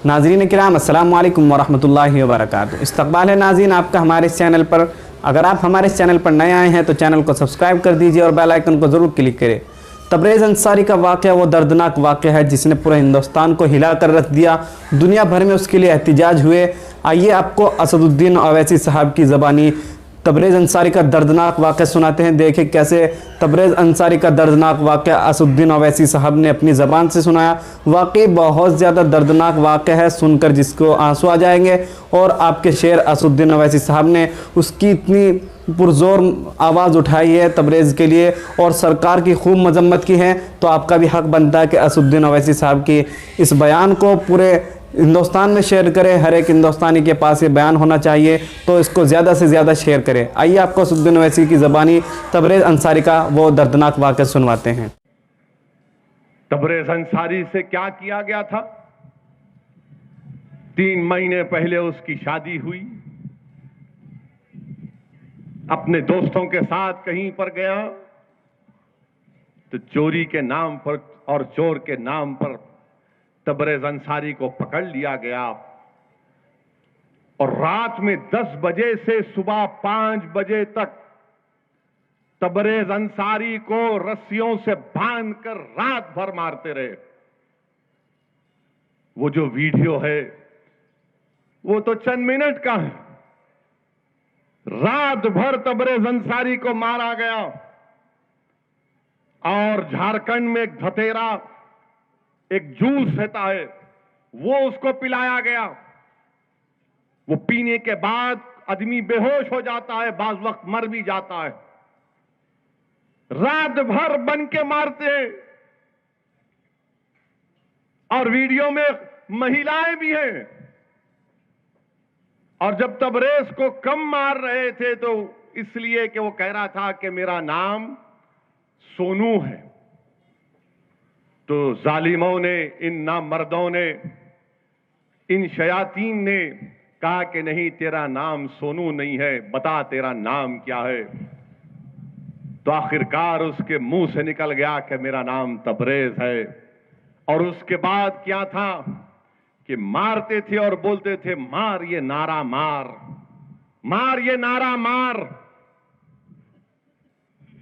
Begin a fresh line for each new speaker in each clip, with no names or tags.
नाज़रीन किराम अस्सलाम वालेकुम वरहमतुल्लाहि वबरकातुहू। इस्तक़बाल है नाज़रीन आपका हमारे इस चैनल पर। अगर आप हमारे इस चैनल पर नए आए हैं तो चैनल को सब्सक्राइब कर दीजिए और बेल आइकन को ज़रूर क्लिक करें। तबरेज़ अंसारी का वाक़या वो दर्दनाक वाक़या है जिसने पूरे हिंदुस्तान को हिला कर रख दिया। दुनिया भर में उसके लिए एहतिजाज हुए। आइए आपको असदुद्दीन ओवैसी साहब की ज़बानी तबरेज़ अंसारी का दर्दनाक वाक़या सुनाते हैं। देखें कैसे तबरेज़ अंसारी का दर्दनाक वाक़या असदुद्दीन ओवैसी साहब ने अपनी ज़बान से सुनाया। वाकई बहुत ज़्यादा दर्दनाक वाक़या है, सुनकर जिसको आंसू आ जाएंगे। और आपके शेर असदुद्दीन ओवैसी साहब ने उसकी इतनी पुरज़ोर आवाज़ उठाई है तबरेज़ के लिए और सरकार की खूब मजम्मत की है, तो आपका भी हक़ बनता है कि असदुद्दीन ओवैसी साहब की इस बयान को पूरे हिंदुस्तान में शेयर करें। हर एक हिंदुस्तानी के पास ये बयान होना चाहिए, तो इसको ज़्यादा से ज़्यादा शेयर करें। आइए आपको असदुद्दीन ओवैसी की ज़बानी तबरेज़ अंसारी का वो दर्दनाक वाक़या सुनवाते हैं।
तबरेज़ अंसारी से क्या किया गया था? 3 महीने पहले उसकी शादी हुई, अपने दोस्तों के साथ कहीं पर गया तो चोरी के नाम पर और चोर के नाम पर तबरेज़ अंसारी को पकड़ लिया गया और रात में 10 बजे से सुबह 5 बजे तक तबरेज़ अंसारी को रस्सियों से बांधकर रात भर मारते रहे। वो जो वीडियो है वो तो चंद मिनट का है। रात भर तबरेज़ अंसारी को मारा गया और झारखंड में एक धतेरा, एक जूस रहता है, वो उसको पिलाया गया। वो पीने के बाद आदमी बेहोश हो जाता है, बाज वक्त मर भी जाता है। रात भर बन के मारते हैं और वीडियो में महिलाएं भी हैं। और जब तबरेज़ को कम मार रहे थे तो इसलिए कि वो कह रहा था कि मेरा नाम सोनू है, तो जालिमों ने, इन नामर्दों ने, इन शयातीन ने कहा कि नहीं, तेरा नाम सोनू नहीं है, बता तेरा नाम क्या है। तो आखिरकार उसके मुंह से निकल गया कि मेरा नाम तबरेज़ है। और उसके बाद क्या था कि मारते थे और बोलते थे, मार ये नारा मार, मार ये नारा मार।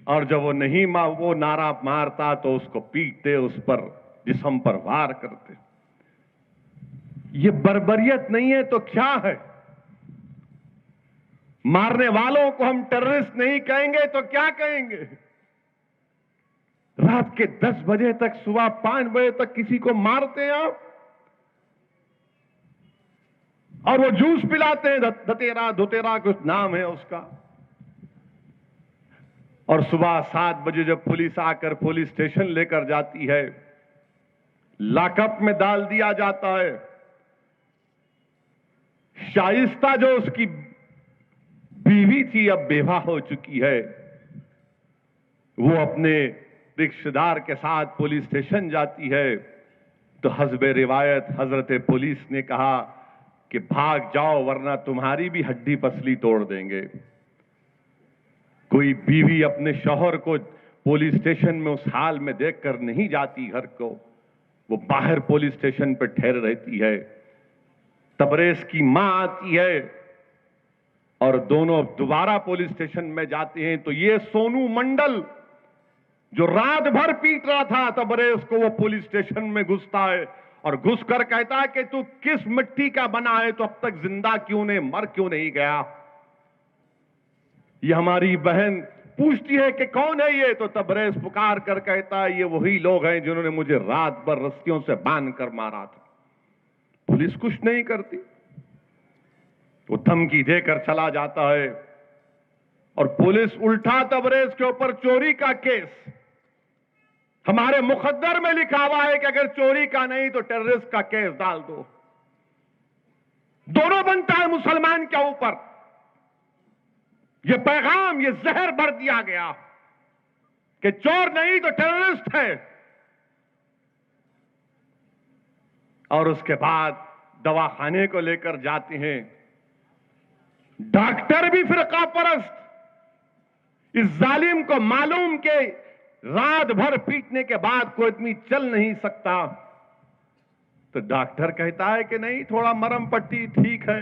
और जब वो नहीं वो नारा मारता तो उसको पीटते, उस पर जिस्म पर वार करते। ये बर्बरियत नहीं है तो क्या है? मारने वालों को हम टेररिस्ट नहीं कहेंगे तो क्या कहेंगे? रात के 10 बजे तक, सुबह 5 बजे तक किसी को मारते हैं आप, और वो जूस पिलाते हैं, धतेरा धुतेरा कुछ नाम है उसका। और सुबह 7 बजे जब पुलिस आकर पुलिस स्टेशन लेकर जाती है, लॉकअप में डाल दिया जाता है। शाइस्ता जो उसकी बीवी थी, अब बेवा हो चुकी है, वो अपने रिश्तेदार के साथ पुलिस स्टेशन जाती है। तो हस्बे रिवायत हजरत पुलिस ने कहा कि भाग जाओ वरना तुम्हारी भी हड्डी पसली तोड़ देंगे। कोई बीवी अपने शौहर को पुलिस स्टेशन में उस हाल में देखकर नहीं जाती घर को, वो बाहर पुलिस स्टेशन पर ठहर रहती है। तबरेज़ की मां आती है और दोनों दोबारा पुलिस स्टेशन में जाते हैं। तो ये सोनू मंडल जो रात भर पीट रहा था तबरेज़ को, वो पुलिस स्टेशन में घुसता है और घुसकर कहता है कि तू किस मिट्टी का बना है, तो अब तक जिंदा क्यों नहीं, मर क्यों नहीं गया? ये हमारी बहन पूछती है कि कौन है ये, तो तबरेज़ पुकार कर कहता है ये वही लोग हैं जिन्होंने मुझे रात भर रस्सियों से बांध कर मारा था। पुलिस कुछ नहीं करती, वो धमकी देकर चला जाता है और पुलिस उल्टा तबरेज़ के ऊपर चोरी का केस, हमारे मुकद्दर में लिखा हुआ है कि अगर चोरी का नहीं तो टेररिस्ट का केस डाल दो। दोनों बनता है मुसलमान के ऊपर। यह पैगाम, यह जहर भर दिया गया कि चोर नहीं तो टेररिस्ट है। और उसके बाद दवाखाने को लेकर जाते हैं, डॉक्टर भी फिरका परस्त। इस जालिम को मालूम के रात भर पीटने के बाद कोई आदमी चल नहीं सकता, तो डॉक्टर कहता है कि नहीं, थोड़ा मरहम पट्टी ठीक है।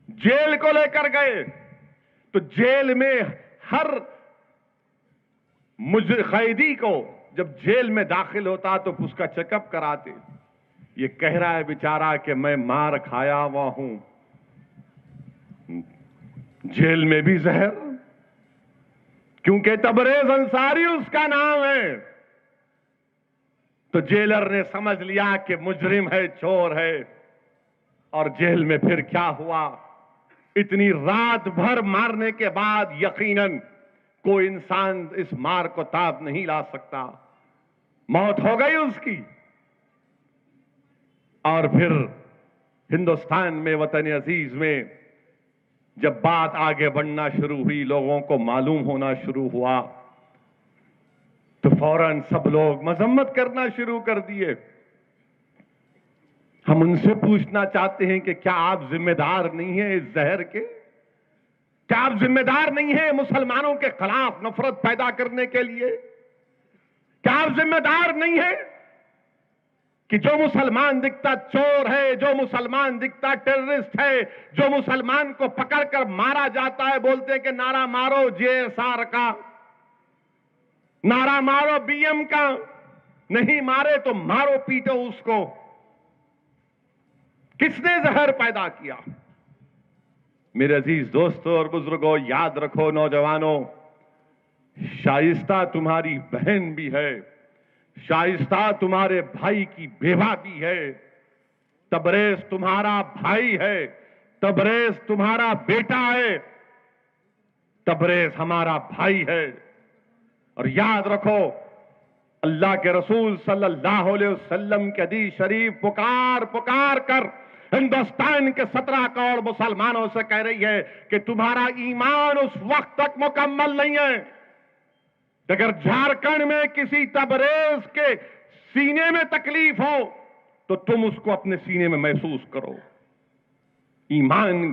जेल को लेकर गए तो जेल में हर कैदी को जब जेल में दाखिल होता तो उसका चेकअप कराते। ये कह रहा है बेचारा कि मैं मार खाया हुआ हूं, जेल में भी जहर, क्योंकि तबरेज अंसारी उसका नाम है। तो जेलर ने समझ लिया कि मुजरिम है, चोर है। और जेल में फिर क्या हुआ, इतनी रात भर मारने के बाद यकीनन कोई इंसान इस मार को ताब नहीं ला सकता, मौत हो गई उसकी। और फिर हिंदुस्तान में, वतन अजीज में जब बात आगे बढ़ना शुरू हुई, लोगों को मालूम होना शुरू हुआ, तो फौरन सब लोग मजम्मत करना शुरू कर दिए। हम उनसे पूछना चाहते हैं कि क्या आप जिम्मेदार नहीं हैं इस जहर के? क्या आप जिम्मेदार नहीं हैं मुसलमानों के खिलाफ नफरत पैदा करने के लिए? क्या आप जिम्मेदार नहीं हैं कि जो मुसलमान दिखता चोर है, जो मुसलमान दिखता टेररिस्ट है, जो मुसलमान को पकड़कर मारा जाता है, बोलते हैं कि नारा मारो जेएसआर का, नारा मारो बीएम का, नहीं मारे तो मारो पीटो उसको। किसने जहर पैदा किया? मेरे अजीज दोस्तों और बुजुर्गों, याद रखो नौजवानों, शाइस्ता तुम्हारी बहन भी है, शाइस्ता तुम्हारे भाई की बेवा भी है, तबरेज तुम्हारा भाई है, तबरेज तुम्हारा बेटा है, तबरेज हमारा भाई है। और याद रखो, अल्लाह के रसूल सल्लल्लाहु अलैहि वसल्लम के हदीस शरीफ पुकार पुकार कर हिंदुस्तान के 17 करोड़ मुसलमानों से कह रही है कि तुम्हारा ईमान उस वक्त तक मुकम्मल नहीं है। अगर झारखंड में किसी तबरेज के सीने में तकलीफ हो तो तुम उसको अपने सीने में महसूस करो। ईमान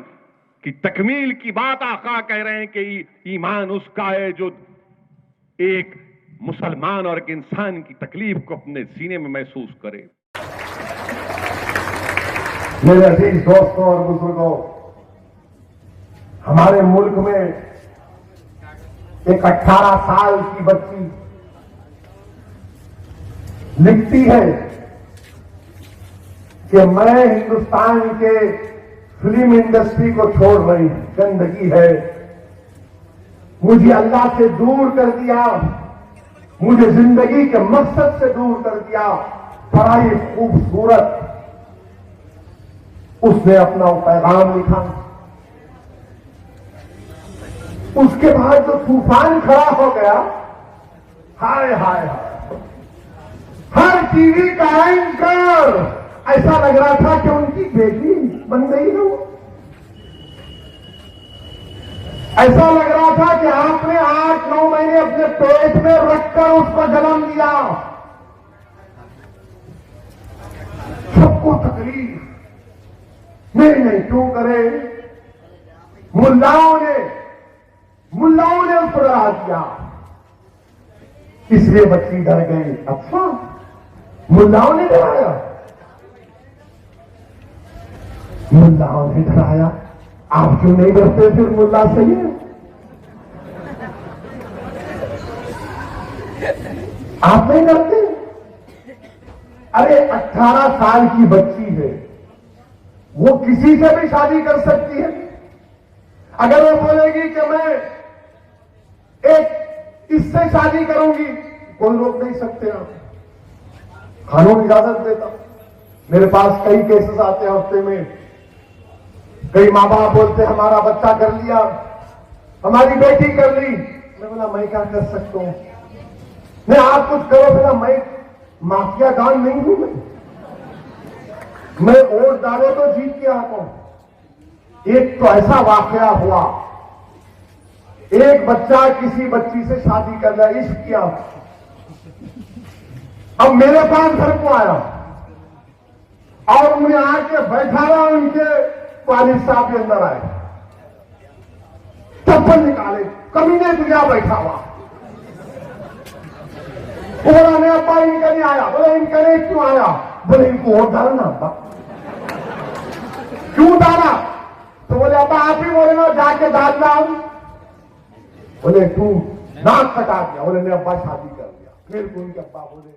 की तकमील की बात आका कह रहे हैं कि ईमान उसका है जो एक मुसलमान और एक इंसान की तकलीफ को अपने सीने में महसूस करे।
मेरे अजीज दोस्तों और बुजुर्गों, हमारे मुल्क में एक 18 साल की बच्ची लिखती है कि मैं हिंदुस्तान के फिल्म इंडस्ट्री को छोड़ रही हूं, गंदगी है, मुझे अल्लाह से दूर कर दिया, मुझे जिंदगी के मकसद से दूर कर दिया। बड़ा ही खूबसूरत उसने अपना पैगाम लिखा। उसके बाद जो तूफान खड़ा हो गया, हाय हाय हाय, हर टीवी का एंकर ऐसा लग रहा था कि उनकी बेटी बन गई हो। ऐसा लग रहा था कि आपने 8-9 महीने अपने पेट में रखकर उसको जन्म दिया। सबको तकलीफ, नहीं क्यों करे? मुल्लाओं ने उसको डरा दिया, इसलिए बच्ची डर गई। अच्छा, मुल्लाओं ने डराया, मुल्लाओं ने डराया, आप क्यों नहीं डरते? फिर मुल्ला सही है, आप नहीं डरते? अरे 18 साल की बच्ची है, वो किसी से भी शादी कर सकती है। अगर वो बोलेगी कि मैं एक इससे शादी करूंगी, कोई रोक नहीं सकते। आप कानून इजाजत देता। मेरे पास कई केसेस आते हैं हफ्ते में। कई माँ बाप बोलते हमारा बच्चा कर लिया, हमारी बेटी कर ली। मैं बोला मैं क्या कर सकता हूं? नहीं, आप कुछ करो। बोला मैं माफिया डॉन नहीं हूं, मैं वोट डालो तो जीत के आता हूं। एक तो ऐसा वाकया हुआ, एक बच्चा किसी बच्ची से शादी कर लिया, इश्क किया। अब मेरे पास घर को आया और उन्हें आके बैठा रहा, उनके वालिद साहब के अंदर आए, चप्पल निकाले, कमीने दुनिया बैठा हुआ। बोला नहीं अब्बा इनका नहीं आया। बोला इनका नहीं क्यों आया? बोले इनको वोट डालो ना अब्बा। क्यों डाला? तो बोले अब्बा आप ही बोले ना जाके डाल डाल। बोले तू नाक कटा दिया। बोले मैं अब्बा शादी कर लिया। फिर उनके अब्बा बोले